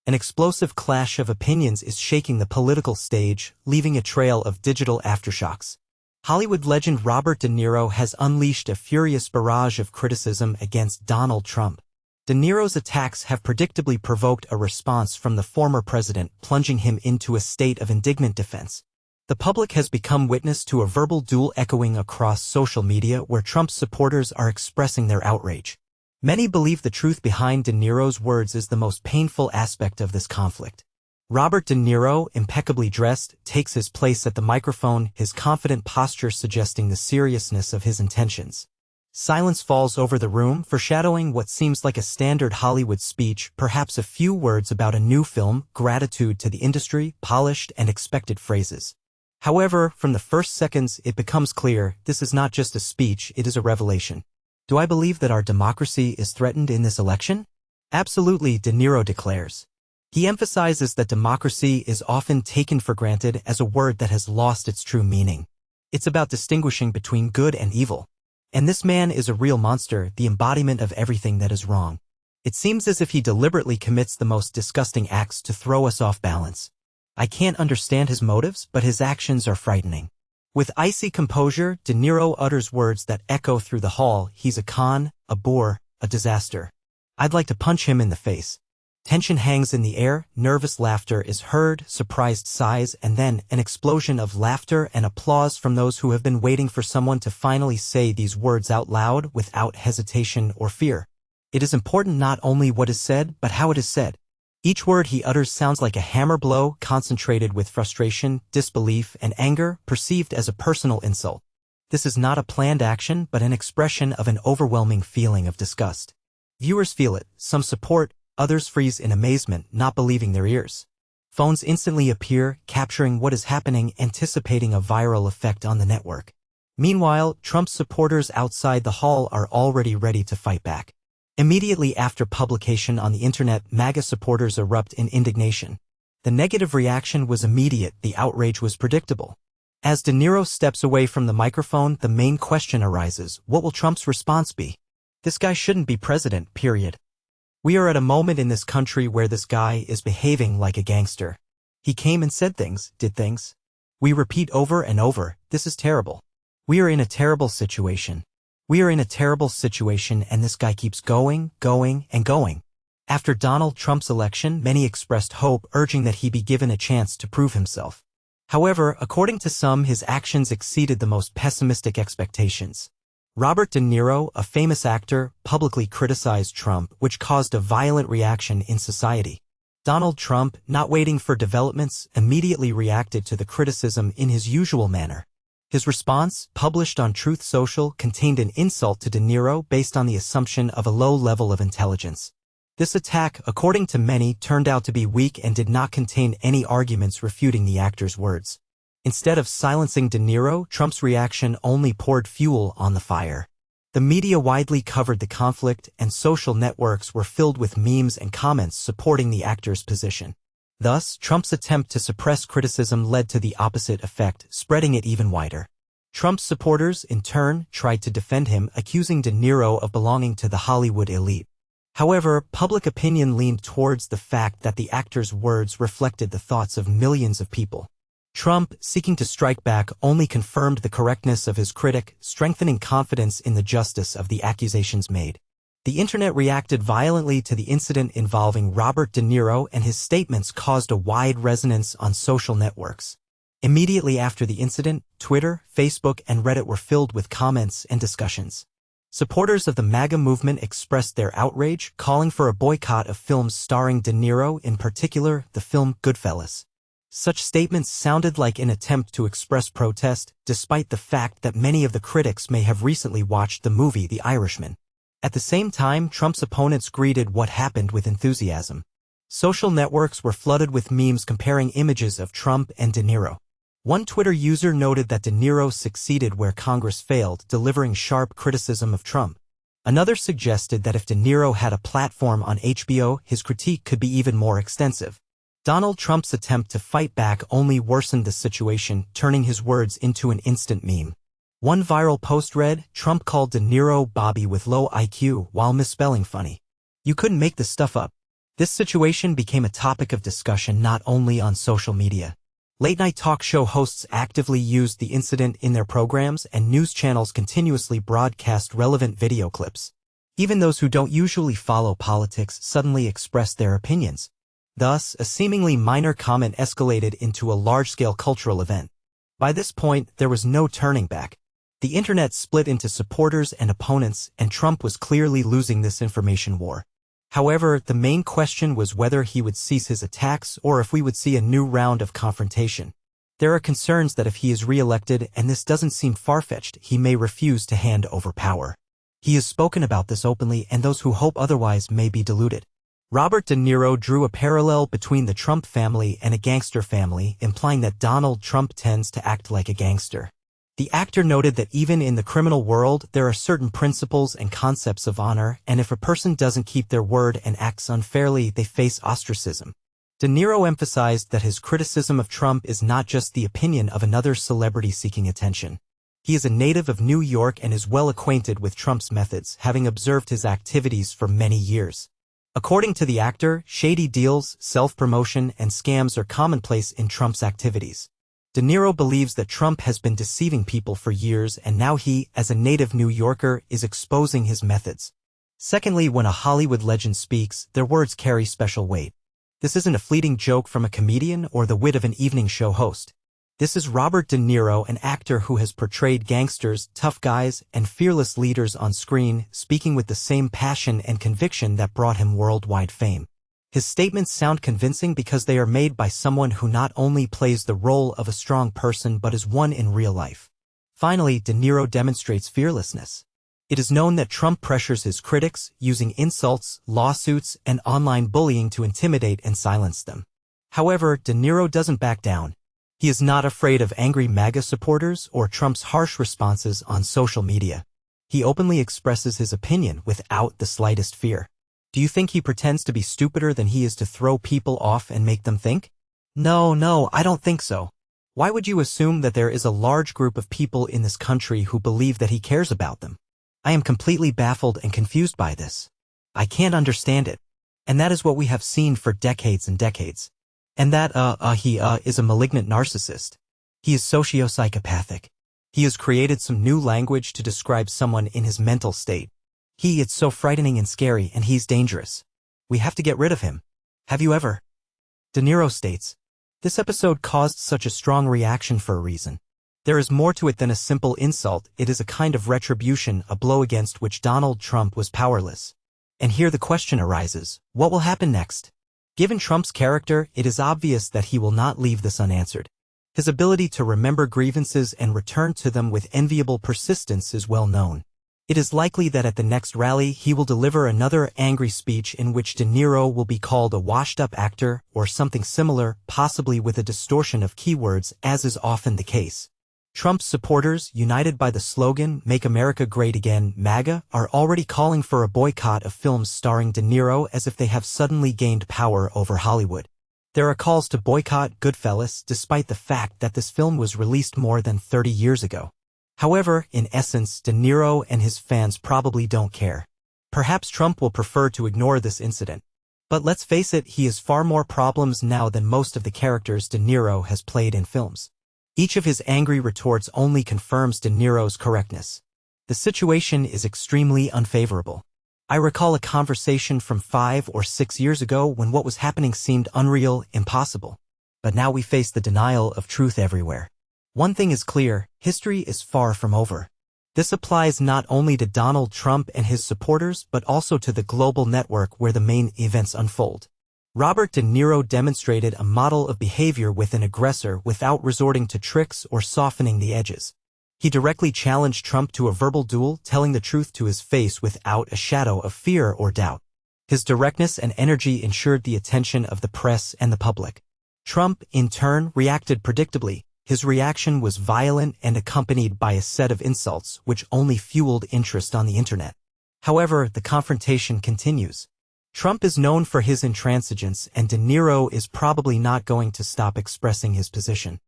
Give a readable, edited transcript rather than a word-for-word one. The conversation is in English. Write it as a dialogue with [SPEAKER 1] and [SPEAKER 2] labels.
[SPEAKER 1] An explosive clash of opinions is shaking the political stage, leaving a trail of digital aftershocks. Hollywood legend Robert De Niro has unleashed a furious barrage of criticism against Donald Trump. De Niro's attacks have predictably provoked a response from the former president, plunging him into a state of indignant defense. The public has become witness to a verbal duel echoing across social media where Trump's supporters are expressing their outrage. Many believe the truth behind De Niro's words is the most painful aspect of this conflict. Robert De Niro, impeccably dressed, takes his place at the microphone, his confident posture suggesting the seriousness of his intentions. Silence falls over the room, foreshadowing what seems like a standard Hollywood speech, perhaps a few words about a new film, gratitude to the industry, polished and expected phrases. However, from the first seconds it becomes clear, this is not just a speech, it is a revelation. Do I believe that our democracy is threatened in this election? Absolutely, De Niro declares. He emphasizes that democracy is often taken for granted as a word that has lost its true meaning. It's about distinguishing between good and evil. And this man is a real monster, the embodiment of everything that is wrong. It seems as if he deliberately commits the most disgusting acts to throw us off balance. I can't understand his motives, but his actions are frightening. With icy composure, De Niro utters words that echo through the hall. He's a con, a bore, a disaster. I'd like to punch him in the face. Tension hangs in the air, nervous laughter is heard, surprised sighs, and then an explosion of laughter and applause from those who have been waiting for someone to finally say these words out loud without hesitation or fear. It is important not only what is said, but how it is said. Each word he utters sounds like a hammer blow, concentrated with frustration, disbelief, and anger, perceived as a personal insult. This is not a planned action, but an expression of an overwhelming feeling of disgust. Viewers feel it, some support, others freeze in amazement, not believing their ears. Phones instantly appear, capturing what is happening, anticipating a viral effect on the network. Meanwhile, Trump's supporters outside the hall are already ready to fight back. Immediately after publication on the internet, MAGA supporters erupt in indignation. The negative reaction was immediate, the outrage was predictable. As De Niro steps away from the microphone, the main question arises: what will Trump's response be? This guy shouldn't be president, period. We are at a moment in this country where this guy is behaving like a gangster. He came and said things, did things. We repeat over and over, this is terrible. We are in a terrible situation. We are in a terrible situation, and this guy keeps going, and going. After Donald Trump's election, many expressed hope, urging that he be given a chance to prove himself. However, according to some, his actions exceeded the most pessimistic expectations. Robert De Niro, a famous actor, publicly criticized Trump, which caused a violent reaction in society. Donald Trump, not waiting for developments, immediately reacted to the criticism in his usual manner. His response, published on Truth Social, contained an insult to De Niro based on the assumption of a low level of intelligence. This attack, according to many, turned out to be weak and did not contain any arguments refuting the actor's words. Instead of silencing De Niro, Trump's reaction only poured fuel on the fire. The media widely covered the conflict, and social networks were filled with memes and comments supporting the actor's position. Thus, Trump's attempt to suppress criticism led to the opposite effect, spreading it even wider. Trump's supporters, in turn, tried to defend him, accusing De Niro of belonging to the Hollywood elite. However, public opinion leaned towards the fact that the actor's words reflected the thoughts of millions of people. Trump, seeking to strike back, only confirmed the correctness of his critic, strengthening confidence in the justice of the accusations made. The internet reacted violently to the incident involving Robert De Niro, and his statements caused a wide resonance on social networks. Immediately after the incident, Twitter, Facebook, and Reddit were filled with comments and discussions. Supporters of the MAGA movement expressed their outrage, calling for a boycott of films starring De Niro, in particular, the film Goodfellas. Such statements sounded like an attempt to express protest, despite the fact that many of the critics may have recently watched the movie The Irishman. At the same time, Trump's opponents greeted what happened with enthusiasm. Social networks were flooded with memes comparing images of Trump and De Niro. One Twitter user noted that De Niro succeeded where Congress failed, delivering sharp criticism of Trump. Another suggested that if De Niro had a platform on HBO, his critique could be even more extensive. Donald Trump's attempt to fight back only worsened the situation, turning his words into an instant meme. One viral post read, "Trump called De Niro Bobby with low IQ while misspelling funny. You couldn't make this stuff up." This situation became a topic of discussion not only on social media. Late-night talk show hosts actively used the incident in their programs, and news channels continuously broadcast relevant video clips. Even those who don't usually follow politics suddenly expressed their opinions. Thus, a seemingly minor comment escalated into a large-scale cultural event. By this point, there was no turning back. The internet split into supporters and opponents, and Trump was clearly losing this information war. However, the main question was whether he would cease his attacks or if we would see a new round of confrontation. There are concerns that if he is re-elected, and this doesn't seem far-fetched, he may refuse to hand over power. He has spoken about this openly, and those who hope otherwise may be deluded. Robert De Niro drew a parallel between the Trump family and a gangster family, implying that Donald Trump tends to act like a gangster. The actor noted that even in the criminal world, there are certain principles and concepts of honor, and if a person doesn't keep their word and acts unfairly, they face ostracism. De Niro emphasized that his criticism of Trump is not just the opinion of another celebrity seeking attention. He is a native of New York and is well acquainted with Trump's methods, having observed his activities for many years. According to the actor, shady deals, self-promotion, and scams are commonplace in Trump's activities. De Niro believes that Trump has been deceiving people for years, and now he, as a native New Yorker, is exposing his methods. Secondly, when a Hollywood legend speaks, their words carry special weight. This isn't a fleeting joke from a comedian or the wit of an evening show host. This is Robert De Niro, an actor who has portrayed gangsters, tough guys, and fearless leaders on screen, speaking with the same passion and conviction that brought him worldwide fame. His statements sound convincing because they are made by someone who not only plays the role of a strong person but is one in real life. Finally, De Niro demonstrates fearlessness. It is known that Trump pressures his critics, using insults, lawsuits, and online bullying to intimidate and silence them. However, De Niro doesn't back down. He is not afraid of angry MAGA supporters or Trump's harsh responses on social media. He openly expresses his opinion without the slightest fear. Do you think he pretends to be stupider than he is to throw people off and make them think? No, I don't think so. Why would you assume that there is a large group of people in this country who believe that he cares about them? I am completely baffled and confused by this. I can't understand it. And that is what we have seen for decades and decades. And that, he is a malignant narcissist. He is socio-psychopathic. He has created some new language to describe someone in his mental state. It's so frightening and scary, and he's dangerous. We have to get rid of him. Have you ever? De Niro states, this episode caused such a strong reaction for a reason. There is more to it than a simple insult. It is a kind of retribution, a blow against which Donald Trump was powerless. And here the question arises, what will happen next? Given Trump's character, it is obvious that he will not leave this unanswered. His ability to remember grievances and return to them with enviable persistence is well known. It is likely that at the next rally he will deliver another angry speech in which De Niro will be called a washed-up actor or something similar, possibly with a distortion of keywords, as is often the case. Trump's supporters, united by the slogan, "Make America Great Again, MAGA," are already calling for a boycott of films starring De Niro as if they have suddenly gained power over Hollywood. There are calls to boycott Goodfellas despite the fact that this film was released more than 30 years ago. However, in essence, De Niro and his fans probably don't care. Perhaps Trump will prefer to ignore this incident. But let's face it, he has far more problems now than most of the characters De Niro has played in films. Each of his angry retorts only confirms De Niro's correctness. The situation is extremely unfavorable. I recall a conversation from 5 or 6 years ago when what was happening seemed unreal, impossible. But now we face the denial of truth everywhere. One thing is clear, history is far from over. This applies not only to Donald Trump and his supporters but also to the global network where the main events unfold. Robert De Niro demonstrated a model of behavior with an aggressor without resorting to tricks or softening the edges. He directly challenged Trump to a verbal duel, telling the truth to his face without a shadow of fear or doubt. His directness and energy ensured the attention of the press and the public. Trump, in turn, reacted predictably. His reaction was violent and accompanied by a set of insults which only fueled interest on the internet. However, the confrontation continues. Trump is known for his intransigence, and De Niro is probably not going to stop expressing his position.